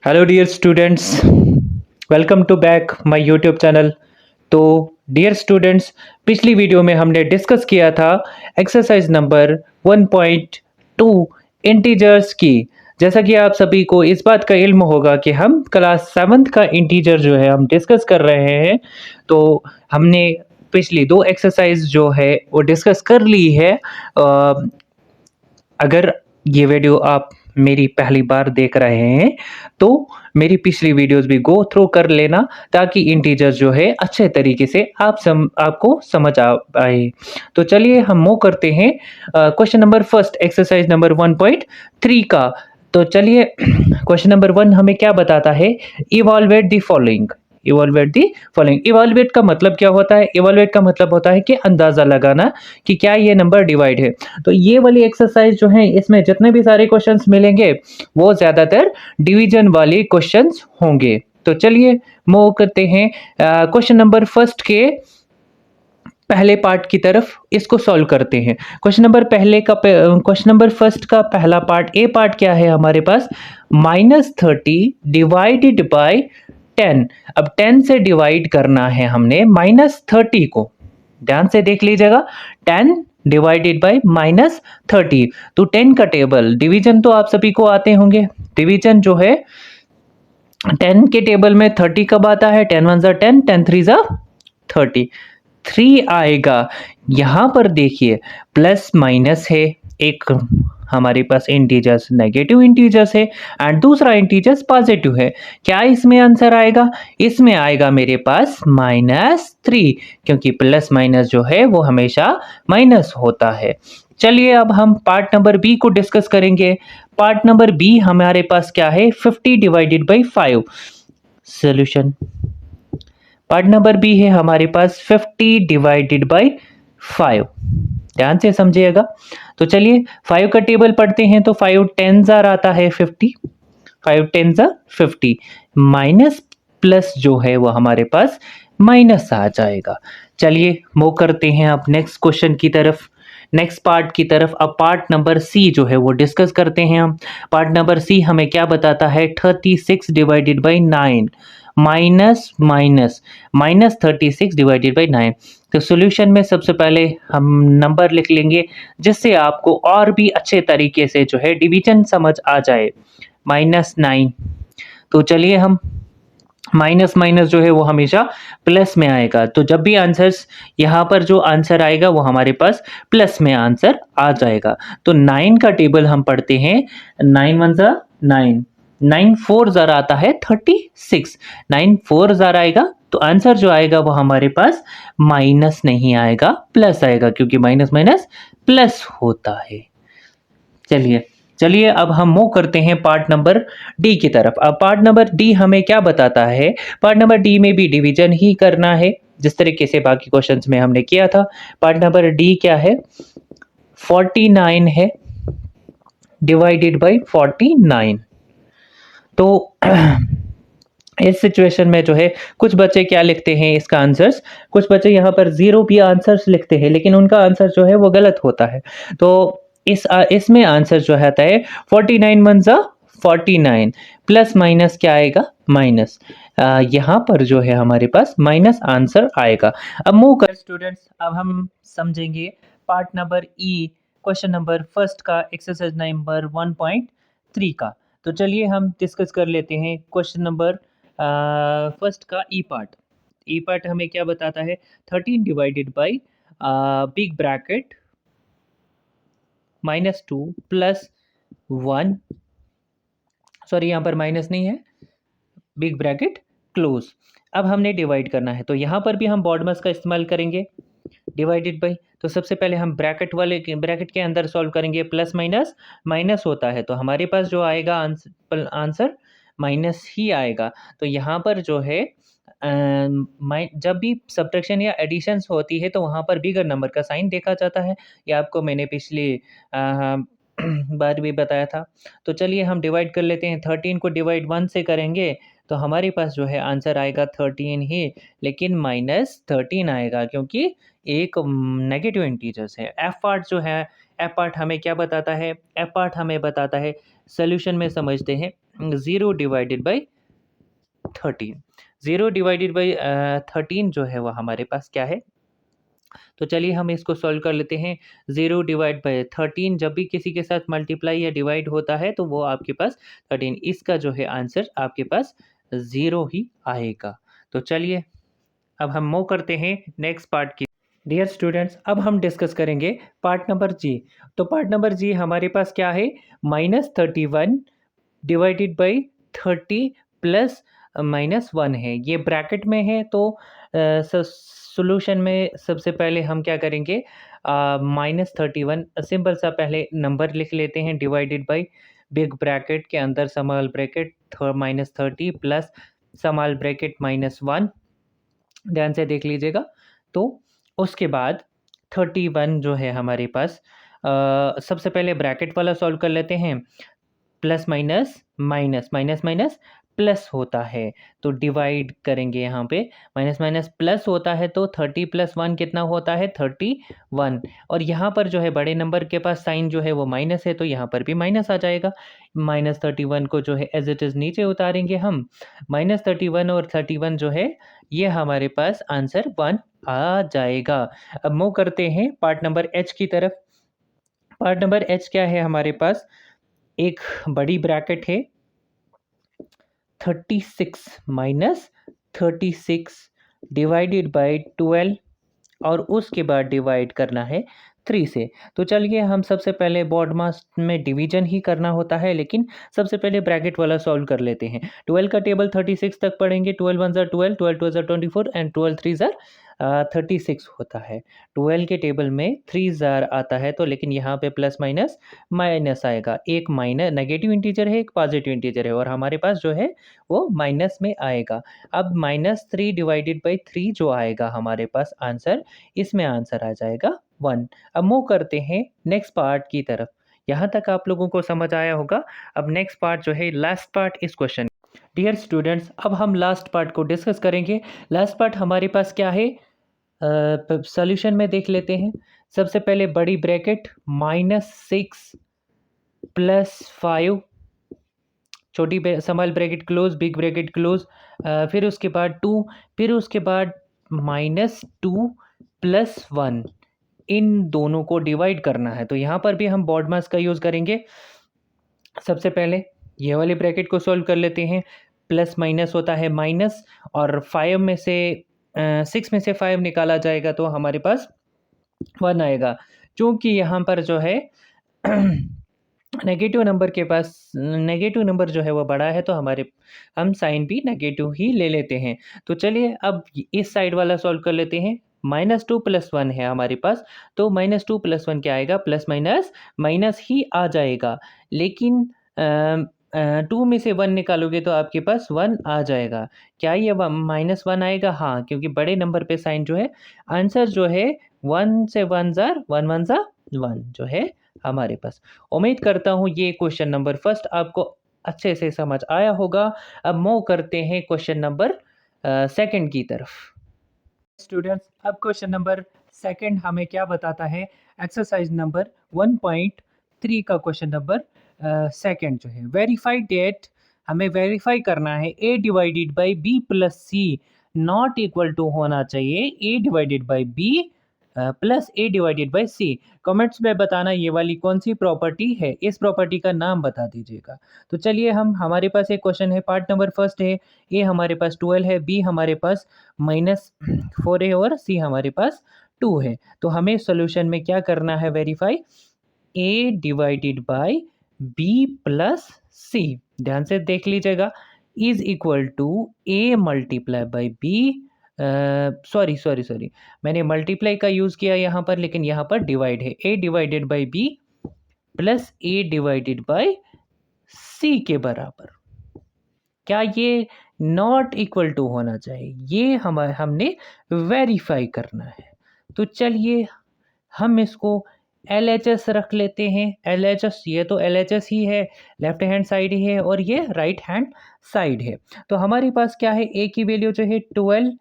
Hello dear students, welcome to back my YouTube channel. तो dear students, पिछली वीडियो में हमने डिस्कस किया था एक्सरसाइज नंबर 1.2 इंटीजर्स की। जैसा कि आप सभी को इस बात का इल्म होगा कि हम क्लास 7th का इंटीजर जो है हम डिस्कस कर रहे हैं। तो हमने पिछली दो एक्सरसाइज जो है वो डिस्कस कर ली है। अगर ये वीडियो आप मेरी पहली बार देख रहे हैं तो मेरी पिछली वीडियोस भी गो थ्रू कर लेना, ताकि इंटीजर जो है अच्छे तरीके से आपको समझ आ पाए। तो चलिए हम मूव करते हैं question number first, exercise number 1.3 का। तो चलिए क्वेश्चन नंबर 1 हमें क्या बताता है? Evaluate the following. Evaluate the following. Evaluate का मतलब क्या होता है? इवॉल्वेट का मतलब होता है कि अंदाजा लगाना कि क्या ये नंबर डिवाइड है। तो ये वाली एक्सरसाइज जो है इसमें जितने भी सारे क्वेश्चंस मिलेंगे वो ज्यादातर डिवीजन वाले क्वेश्चंस होंगे। तो चलिए मूव करते हैं क्वेश्चन नंबर फर्स्ट के पहले पार्ट की तरफ, इसको सॉल्व करते हैं। क्वेश्चन नंबर फर्स्ट का पहला पार्ट, ए पार्ट क्या है हमारे पास? -30 डिवाइडेड बाय 10। अब 10 से डिवाइड करना है हमने -30 को। ध्यान से देख लीजिएगा, 10 डिवाइडेड बाय -30। तो 10 का टेबल डिवीजन तो आप सभी को आते होंगे। डिवीजन जो है 10 के टेबल में 30 कब आता है? 10 1 10, 10 3 30। 3 आएगा। यहां पर देखिए प्लस माइनस है, एक हमारे पास इंटीजर्स नेगेटिव इंटीजर्स है एंड दूसरा इंटीजर्स पॉजिटिव है। क्या इसमें आंसर आएगा? इसमें आएगा मेरे पास -3, क्योंकि प्लस माइनस जो है वो हमेशा माइनस होता है। चलिए अब हम पार्ट नंबर बी को डिस्कस करेंगे। पार्ट नंबर बी हमारे पास क्या है? 50 divided by 5। Solution part number B है हमारे पास 50 डिवाइडेड बाई 5। ध्यान से समझिएगा। तो चलिए 5 का टेबल पढ़ते हैं। तो 5 10 आता है 50, 5 10 50, माइनस प्लस जो है वो हमारे पास माइनस आ जाएगा। चलिए मूव करते हैं अब नेक्स्ट क्वेश्चन की तरफ, नेक्स्ट पार्ट की तरफ। अब पार्ट नंबर सी जो है वो डिस्कस करते हैं हम। पार्ट नंबर सी हमें क्या बताता है? 36 divided by 9 minus minus -36 divided by 9। तो सॉल्यूशन में सबसे पहले हम नंबर लिख लेंगे, जिससे आपको और भी अच्छे तरीके से जो है डिवीजन समझ आ जाए। -9। तो चलिए हम माइनस माइनस जो है वो हमेशा प्लस में आएगा। तो जब भी आंसर्स यहाँ पर जो आंसर आएगा वो हमारे पास प्लस में आंसर आ जाएगा। तो 9 का टेबल हम पढ़ते हैं। 9 1 9, 9 4 ज़रा आता है 36, 9 4 ज़रा आएगा। तो आंसर जो आएगा वो हमारे पास माइनस नहीं आएगा, प्लस आएगा, क्योंकि माइनस माइनस प्लस होता है। चलिए चलिए अब हम मूव करते हैं पार्ट नंबर डी की तरफ। अब पार्ट नंबर डी हमें क्या बताता है? पार्ट नंबर डी में भी डिवीजन ही करना है, जिस तरीके से बाकी क्वेश्चंस में हमने किया था। पार्ट नंबर डी क्या है? 49 है डिवाइडेड बाई 49। तो इस सिचुएशन में जो है कुछ बच्चे क्या लिखते हैं इसका आंसर्स, कुछ बच्चे यहाँ पर जीरो भी आंसर्स लिखते हैं, लेकिन उनका आंसर जो है वो गलत होता है। तो इसमें आंसर जो आता है 49 1 49, प्लस माइनस क्या आएगा? माइनस। यहाँ पर जो है हमारे पास माइनस आंसर आएगा। अब मूव कर स्टूडेंट्स, अब हम समझेंगे पार्ट नंबर ई, क्वेश्चन नंबर फर्स्ट का, एक्सरसाइज नंबर 1.3 का। तो चलिए हम डिस्कस कर लेते हैं क्वेश्चन नंबर फर्स्ट का ई पार्ट। ई पार्ट हमें क्या बताता है? 13 divided by big bracket -2 plus 1, sorry यहाँ पर माइनस नहीं है, बिग ब्रैकेट क्लोज। अब हमने डिवाइड करना है, तो यहाँ पर भी हम बॉडमस का इस्तेमाल करेंगे। डिवाइडेड बाई, तो सबसे पहले हम ब्रैकेट के अंदर सॉल्व करेंगे। प्लस माइनस माइनस होता है, तो हमारे पास जो आएगा आंसर माइनस ही आएगा। तो यहाँ पर जो है जब भी सब्ट्रैक्शन या एडिशंस होती है तो वहाँ पर बिगर नंबर का साइन देखा जाता है। ये आपको मैंने पिछली बार भी बताया था। तो चलिए हम डिवाइड कर लेते हैं। 13 को डिवाइड 1 से करेंगे तो हमारे पास जो है आंसर आएगा 13 ही, लेकिन -13 आएगा, क्योंकि एक नेगेटिव इंटीजर्स है। एफ पार्ट जो है एफ पार्ट हमें क्या बताता है? एफ पार्ट हमें बताता है, सोल्यूशन में समझते हैं, 0 डिवाइडेड बाई 13। 0 डिवाइडेड बाई 13 जो है वो हमारे पास क्या है? तो चलिए हम इसको सॉल्व कर लेते हैं। 0 डिवाइड बाय 13 जब भी किसी के साथ मल्टीप्लाई या डिवाइड होता है तो वो आपके पास 13, इसका जो है आंसर आपके पास 0 ही आएगा। तो चलिए अब हम मूव करते हैं नेक्स्ट पार्ट की। डियर स्टूडेंट्स, अब हम डिस्कस करेंगे पार्ट नंबर जी। तो पार्ट नंबर जी हमारे पास क्या है? -31 डिवाइडेड बाई 30 प्लस -1 है। ये ब्रैकेट में है तो सॉल्यूशन में सबसे पहले हम क्या करेंगे? -31 सिंपल सा पहले नंबर लिख लेते हैं, डिवाइडेड बाई बिग ब्रैकेट के अंदर small bracket -30 plus small bracket -1। ध्यान से देख लीजिएगा। तो उसके बाद 31 जो है हमारे पास, सबसे पहले ब्रैकेट वाला सॉल्व कर लेते हैं। Plus minus minus minus minus plus होता है तो डिवाइड करेंगे यहाँ पे। माइनस माइनस प्लस होता है तो 30 प्लस 1 कितना होता है? 31। और यहाँ पर जो है बड़े नंबर के पास साइन जो है वो माइनस है तो यहाँ पर भी माइनस आ जाएगा। -31 को जो है एज इट इज़ नीचे उतारेंगे हम। -31 और 31 जो है ये हमारे पास आंसर 1 आ जाएगा। अब मूव करते हैं पार्ट नंबर एच की तरफ। पार्ट नंबर एच क्या है हमारे पास? एक बड़ी ब्रैकेट है 36 माइनस 36 डिवाइडेड बाय 12 और उसके बाद डिवाइड करना है 3 से। तो चलिए हम सबसे पहले बॉड मास में डिवीजन ही करना होता है, लेकिन सबसे पहले ब्रैकेट वाला सॉल्व कर लेते हैं। 12 का टेबल 36 तक पढ़ेंगे। 12 1 ज़ार 12, 12 2 ज़ार 24 एंड 12 3 ज़ार 36 होता है। 12 के टेबल में 3 ज़ार आता है तो लेकिन यहाँ पे प्लस माइनस माइनस आएगा। एक माइनस नेगेटिव इंटीजर है, एक पॉजिटिव इंटीजर है और हमारे पास जो है वो माइनस में आएगा। अब -3 डिवाइडेड बाई 3 जो आएगा हमारे पास आंसर, इसमें आंसर आ जाएगा 1। अब मूव करते हैं नेक्स्ट पार्ट की तरफ। यहाँ तक आप लोगों को समझ आया होगा। अब नेक्स्ट पार्ट जो है लास्ट पार्ट इस क्वेश्चन। डियर स्टूडेंट्स, अब हम लास्ट पार्ट को डिस्कस करेंगे। लास्ट पार्ट हमारे पास क्या है? सॉल्यूशन में देख लेते हैं। सबसे पहले बड़ी ब्रैकेट -6 प्लस 5, छोटी small bracket close, big bracket close, फिर उसके बाद 2, फिर उसके बाद -2 प्लस 1। इन दोनों को डिवाइड करना है तो यहाँ पर भी हम बॉड मास का यूज़ करेंगे। सबसे पहले ये वाले ब्रैकेट को सॉल्व कर लेते हैं। प्लस माइनस होता है माइनस और 5 में से 6 में से 5 निकाला जाएगा तो हमारे पास 1 आएगा। चूँकि यहाँ पर जो है नेगेटिव नंबर के पास नेगेटिव नंबर जो है वो बड़ा है तो हम साइन भी नेगेटिव ही ले लेते हैं। तो चलिए अब इस साइड वाला सॉल्व कर लेते हैं। -2 प्लस 1 है हमारे पास तो -2 प्लस 1 क्या आएगा? प्लस माइनस माइनस ही आ जाएगा। लेकिन 2 में से 1 निकालोगे तो आपके पास 1 आ जाएगा। क्या ये -1 आएगा? हाँ, क्योंकि बड़े नंबर पे साइन जो है, आंसर जो है 1 से 1 ज़ार 1 1 ज़ा 1 जो है हमारे पास। उम्मीद करता हूँ ये क्वेश्चन नंबर फर्स्ट आपको अच्छे से समझ आया होगा। अब मूव करते हैं क्वेश्चन नंबर सेकंड की तरफ। स्टूडेंट्स, अब क्वेश्चन नंबर सेकंड हमें क्या बताता है? एक्सरसाइज नंबर 1.3 का क्वेश्चन नंबर सेकंड जो है, वेरीफाई डेट, हमें वेरीफाई करना है a divided by b plus C not equal to होना चाहिए a divided by b plus a divided by C. Comments में बताना ये वाली कौन सी प्रॉपर्टी है, इस प्रॉपर्टी का नाम बता दीजिएगा। तो चलिए हमारे पास एक क्वेश्चन है, पार्ट नंबर फर्स्ट है। a हमारे पास 12 है, b हमारे पास -4 है और c हमारे पास 2 है। तो हमें सोल्यूशन में क्या करना है? Verify a divided by b plus c। ध्यान से देख लीजिएगा, is equal to a multiply by b, sorry मैंने मल्टीप्लाई का यूज़ किया यहाँ पर, लेकिन यहाँ पर डिवाइड है। a divided by b plus a divided by c के बराबर। क्या ये नॉट इक्वल टू होना चाहिए? ये हमने वेरीफाई करना है। तो चलिए हम इसको LHS रख लेते हैं। LHS, ये तो LHS ही है, लेफ्ट हैंड साइड ही है और ये राइट हैंड साइड है। तो हमारे पास क्या है? a की वैल्यू जो है 12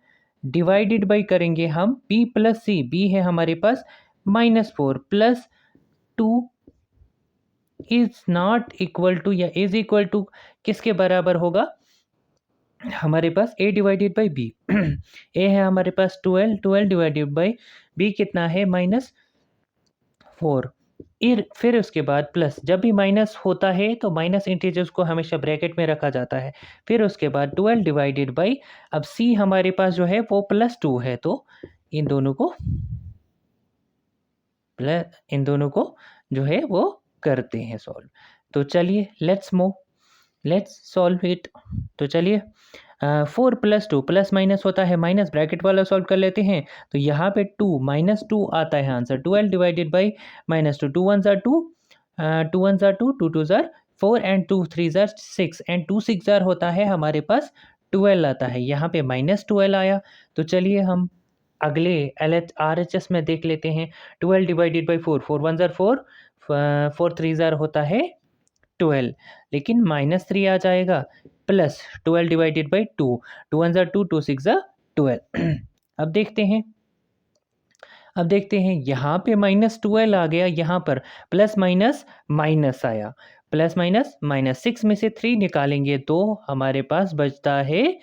डिवाइडेड बाई करेंगे हम b प्लस सी। b है हमारे पास -4 plus 2 is not equal to या इज इक्वल टू किसके बराबर होगा? हमारे पास a divided by B. a है हमारे पास 12 डिवाइडेड बाई b कितना है? -4। फिर उसके बाद प्लस, जब भी माइनस होता है तो माइनस इंटीजर्स को हमेशा ब्रैकेट में रखा जाता है। फिर उसके बाद 12 डिवाइडेड बाई, अब c हमारे पास जो है वो +2 है, तो इन दोनों को जो है वो करते हैं सॉल्व। तो चलिए लेट्स सॉल्व इट। तो चलिए 4 + 2 प्लस माइनस होता है माइनस, ब्रैकेट वाला सॉल्व कर लेते हैं। तो यहाँ पे 2 -2 आता है आंसर। 12 डिवाइडेड बाई -2, 2 1 ज़ार 2, 2 1 ज़ार 2, 2 2 ज़ार 4 एंड 2 3 ज़ार 6 एंड 2 6 ज़ार होता है हमारे पास 12 आता है। यहाँ पे -12 आया। तो चलिए हम अगले RHS में देख लेते हैं। 12 डिवाइडेड बाई 4, 4 1 ज़ार 4, 4 3 ज़ार होता है 12, लेकिन -3 आ जाएगा, प्लस 12 डिवाइडेड बाई 2, 2 1 ज़ार 2, 2 6 ज़ार 12। अब देखते हैं यहाँ पे -12 आ गया, यहाँ पर प्लस माइनस माइनस आया, प्लस माइनस माइनस। 6 में से 3 निकालेंगे तो हमारे पास बचता है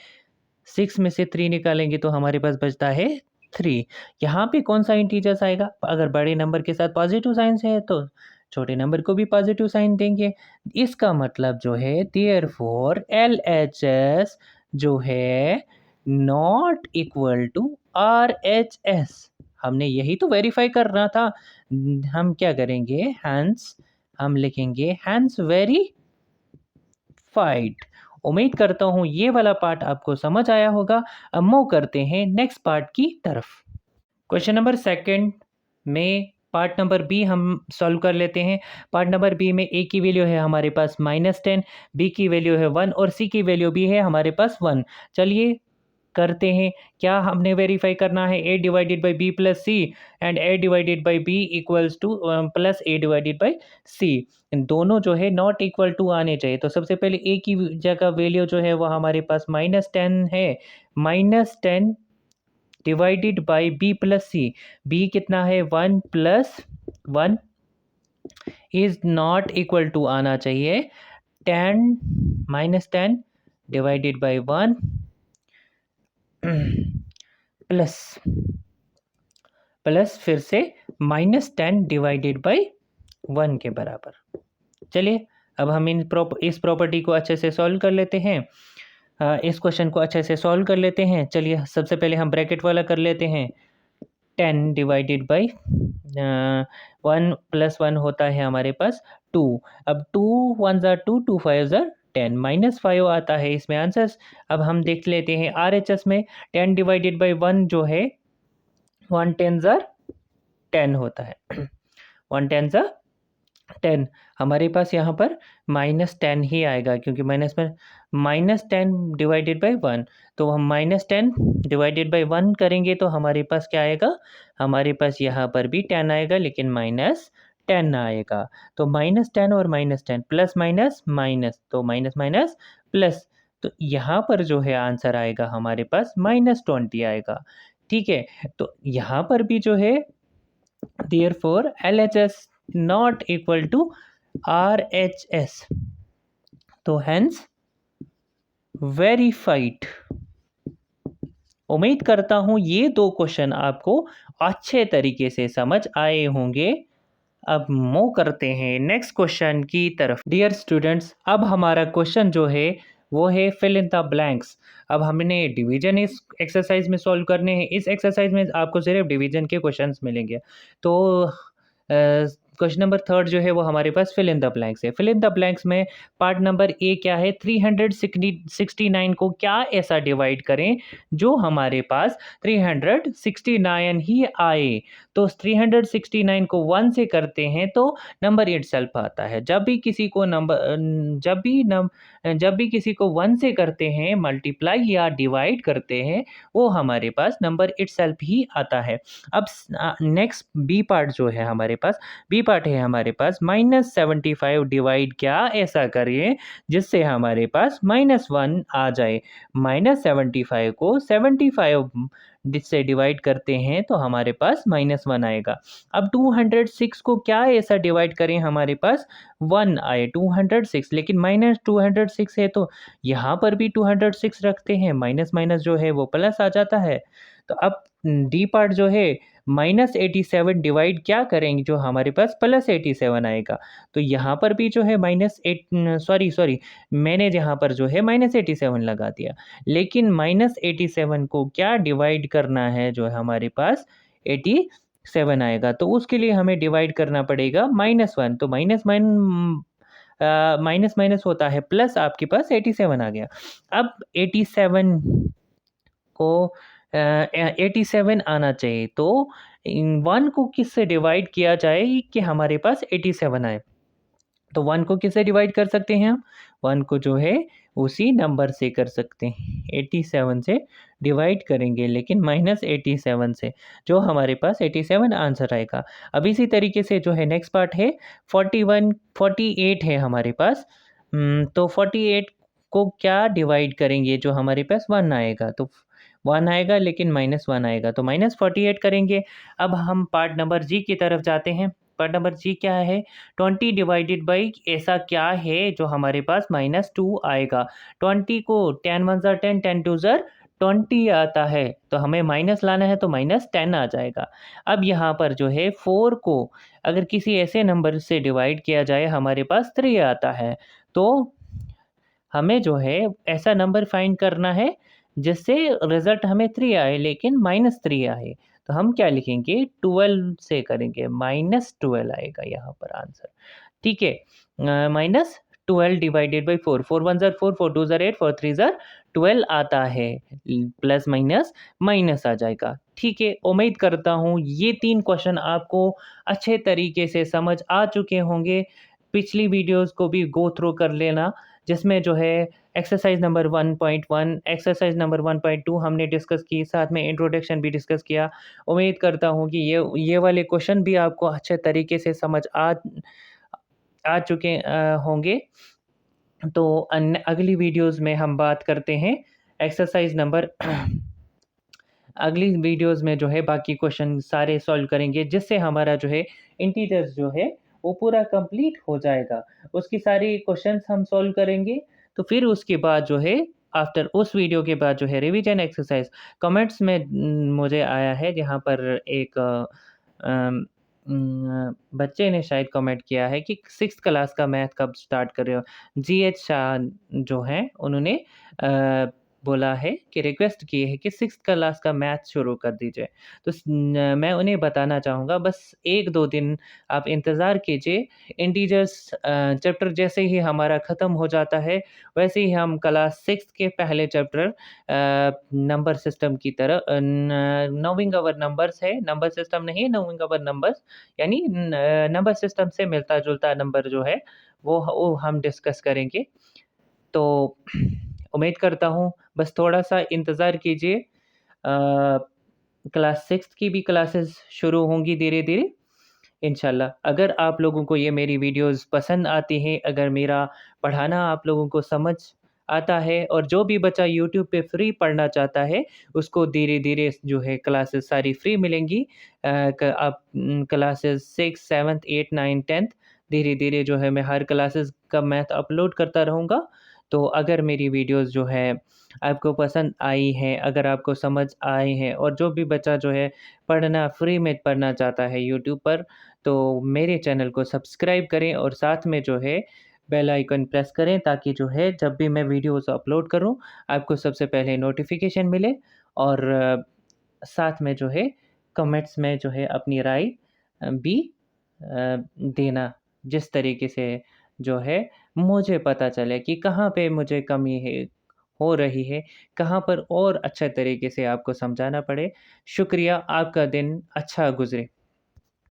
6 में से 3 निकालेंगे तो हमारे पास बचता है 3। यहाँ पे कौन सा इंटीजर्स आएगा? अगर बड़े नंबर के साथ पॉजिटिव साइंस है तो छोटे नंबर को भी पॉजिटिव साइन देंगे। इसका मतलब जो है देयरफॉर LHS जो है नॉट इक्वल टू RHS। हमने यही तो वेरीफाई करना था। हम क्या करेंगे? हम लिखेंगे हैंस वेरीफाइड। उम्मीद करता हूँ ये वाला पार्ट आपको समझ आया होगा। अब मूव करते हैं नेक्स्ट पार्ट की तरफ। क्वेश्चन नंबर 2 में पार्ट नंबर बी हम सॉल्व कर लेते हैं। पार्ट नंबर बी में ए की वैल्यू है हमारे पास -10, बी की वैल्यू है 1 और सी की वैल्यू भी है हमारे पास 1। चलिए करते हैं। क्या हमने वेरीफाई करना है? a divided by B plus c and a divided by b equals to plus a divided by c. दोनों जो है नॉट इक्वल टू आने चाहिए। तो सबसे पहले a की जगह वैल्यू जो है वो हमारे पास -10 है। -10 divided by B plus C. B कितना है? 1 + 1 इज नॉट इक्वल टू आना चाहिए 10 -10 डिवाइडेड बाई 1 प्लस फिर से -10 डिवाइडेड बाई 1 के बराबर। चलिए अब हम इस प्रॉपर्टी को अच्छे से सॉल्व कर लेते हैं। इस क्वेश्चन को अच्छे से सॉल्व कर लेते हैं। चलिए सबसे पहले हम ब्रैकेट वाला कर लेते हैं। 10 डिवाइडेड बाई 1 + 1 होता है हमारे पास 2। अब 2 1 ज़ार 2, 2 5 ज़ार 10, -5 आता है इसमें आंसर्स। अब हम देख लेते हैं RHS में। 10 डिवाइडेड बाई 1 जो है 1 10 ज़ार 10 होता है। 1 10 ज़ार 10 हमारे पास यहाँ पर -10 ही आएगा, क्योंकि -10 डिवाइडेड बाई 1। तो हम -10 डिवाइडेड बाई 1 करेंगे तो हमारे पास क्या आएगा? हमारे पास यहाँ पर भी 10 आएगा, लेकिन -10 आएगा। तो -10 और -10 प्लस माइनस माइनस, तो माइनस माइनस प्लस, तो यहाँ पर जो है आंसर आएगा हमारे पास -20 आएगा। ठीक है, तो यहाँ पर भी जो है therefore LHS not equal to RHS, तो hence verified। उम्मीद करता हूं ये 2 क्वेश्चन आपको अच्छे तरीके से समझ आए होंगे। अब मूव करते हैं नेक्स्ट क्वेश्चन की तरफ। डियर स्टूडेंट्स, अब हमारा क्वेश्चन जो है वो है फिल इन द ब्लैंक्स। अब हमने डिवीजन इस एक्सरसाइज में सॉल्व करने हैं। इस एक्सरसाइज में आपको सिर्फ डिवीजन के क्वेश्चंस मिलेंगे। तो क्वेश्चन नंबर 3 जो है वो हमारे पास फिल इन द ब्लैंक्स है। फिल इन द ब्लैंक्स में पार्ट नंबर ए क्या है? 369 को क्या ऐसा डिवाइड करें जो हमारे पास 369 ही आए। तो 369 को 1 से करते हैं तो नंबर इटसेल्फ आता है। जब भी किसी को 1 से करते हैं, मल्टीप्लाई या डिवाइड करते हैं, वो हमारे पास नंबर इटसेल्फ ही आता है। अब नेक्स्ट बी पार्ट जो है हमारे पास, बी पार्ट है हमारे पास -75 डिवाइड क्या ऐसा करिए जिससे हमारे पास -1 आ जाए। -75 को 75 जिससे डिवाइड करते हैं तो हमारे पास -1 आएगा। अब 206 को क्या ऐसा डिवाइड करें हमारे पास 1 आए 206, लेकिन -206 है तो यहाँ पर भी 206 रखते हैं, माइनस माइनस जो है वो प्लस आ जाता है। तो अब डी पार्ट जो है -87 डिवाइड क्या करेंगे जो हमारे पास +87 आएगा। तो यहाँ पर भी जो है सॉरी मैंने यहाँ पर जो है -87 लगा दिया, लेकिन -87 को क्या डिवाइड करना है जो है हमारे पास 87 आएगा, तो उसके लिए हमें डिवाइड करना पड़ेगा -1, तो माइनस माइनस होता है प्लस, आपके पास 87 आ गया। अब 87 को 87 आना चाहिए, तो 1 को किससे डिवाइड किया जाए कि हमारे पास 87 आए। तो 1 को किससे डिवाइड कर सकते हैं हम? 1 को जो है उसी नंबर से कर सकते हैं, 87 से डिवाइड करेंगे, लेकिन -87 से, जो हमारे पास 87 आंसर आएगा। अब इसी तरीके से जो है नेक्स्ट पार्ट है 48 है हमारे पास। तो 48 को क्या डिवाइड करेंगे जो हमारे पास 1 आएगा, तो 1 आएगा लेकिन -1 आएगा, तो -48 करेंगे। अब हम पार्ट नंबर जी की तरफ जाते हैं। पार्ट नंबर जी क्या है? 20 डिवाइडेड बाई ऐसा क्या है जो हमारे पास -2 आएगा। 20 को 10 1 ज़ा 10, 10 2 ज़ा 20 आता है, तो हमें माइनस लाना है तो -10 आ जाएगा। अब यहाँ पर जो है 4 को अगर किसी ऐसे नंबर से डिवाइड किया जाए हमारे पास 3 आता है, तो हमें जो है ऐसा नंबर फाइंड करना है जिससे रिजल्ट हमें 3 आए लेकिन -3 आए। तो हम क्या लिखेंगे? 12 से करेंगे, -12 आएगा यहाँ पर आंसर। ठीक है, -12 डिवाइडेड बाई 4, 4 1 ज़ा 4, 4 2 ज़ा 8, 4 3 ज़ा 12 आता है, प्लस माइनस माइनस आ जाएगा। ठीक है, उम्मीद करता हूँ ये 3 क्वेश्चन आपको अच्छे तरीके से समझ आ चुके होंगे। पिछली वीडियोस को भी गो थ्रू कर लेना, जिसमें जो है एक्सरसाइज नंबर 1.1, एक्सरसाइज नंबर 1.2 हमने डिस्कस की, साथ में इंट्रोडक्शन भी डिस्कस किया। उम्मीद करता हूँ कि ये वाले क्वेश्चन भी आपको अच्छे तरीके से समझ आ चुके होंगे। तो अगली वीडियोस में हम बात करते हैं एक्सरसाइज नंबर अगली वीडियोस में जो है बाकी क्वेश्चन सारे सॉल्व करेंगे, जिससे हमारा जो है इंटीजर्स जो है वो पूरा कंप्लीट हो जाएगा। उसकी सारी क्वेश्चंस हम सॉल्व करेंगे, तो फिर उसके बाद जो है आफ्टर उस वीडियो के बाद जो है रिवीजन एक्सरसाइज कमेंट्स में मुझे आया है, जहाँ पर एक बच्चे ने शायद कमेंट किया है कि 6th क्लास का मैथ कब स्टार्ट कर रहे हो? जीएच शाह जो हैं उन्होंने बोला है कि रिक्वेस्ट की है कि 6th क्लास का मैथ शुरू कर दीजिए। तो मैं उन्हें बताना चाहूँगा बस 1-2 दिन आप इंतज़ार कीजिए। इंटीजर्स चैप्टर जैसे ही हमारा ख़त्म हो जाता है, वैसे ही हम क्लास 6th के पहले चैप्टर नंबर सिस्टम की तरह नोइंग आवर नंबर्स है, नंबर सिस्टम नहीं, नोइंग आवर नंबर्स, यानी नंबर सिस्टम से मिलता-जुलता नंबर जो है वो हम डिस्कस करेंगे। तो उम्मीद करता हूँ बस थोड़ा-सा इंतज़ार कीजिए। क्लास 6th की भी क्लासेस शुरू होंगी धीरे-धीरे, इंशाल्लाह। अगर आप लोगों को ये मेरी वीडियोज़ पसंद आती हैं, अगर मेरा पढ़ाना आप लोगों को समझ आता है, और जो भी बच्चा यूट्यूब पे फ्री पढ़ना चाहता है, उसको धीरे-धीरे जो है क्लासेस सारी फ्री मिलेंगी। आप क्लासेस 6, 7th, 8, 9, 10th धीरे-धीरे जो है मैं हर क्लासेस का मैथ अपलोड करता रहूँगा। तो अगर मेरी वीडियोज़ जो है आपको पसंद आई हैं, अगर आपको समझ आए हैं, और जो भी बच्चा जो है पढ़ना फ्री में पढ़ना चाहता है यूट्यूब पर, तो मेरे चैनल को सब्सक्राइब करें और साथ में जो है बेल आइकन प्रेस करें, ताकि जो है जब भी मैं वीडियोज़ अपलोड करूं आपको सबसे पहले नोटिफिकेशन मिले। और साथ में जो है कमेंट्स में जो है अपनी राय भी देना, जिस तरीके से जो है मुझे पता चले कि कहाँ पे मुझे कमी हो रही है, कहाँ पर और अच्छे तरीके से आपको समझाना पड़े। शुक्रिया, आपका दिन अच्छा गुज़रे।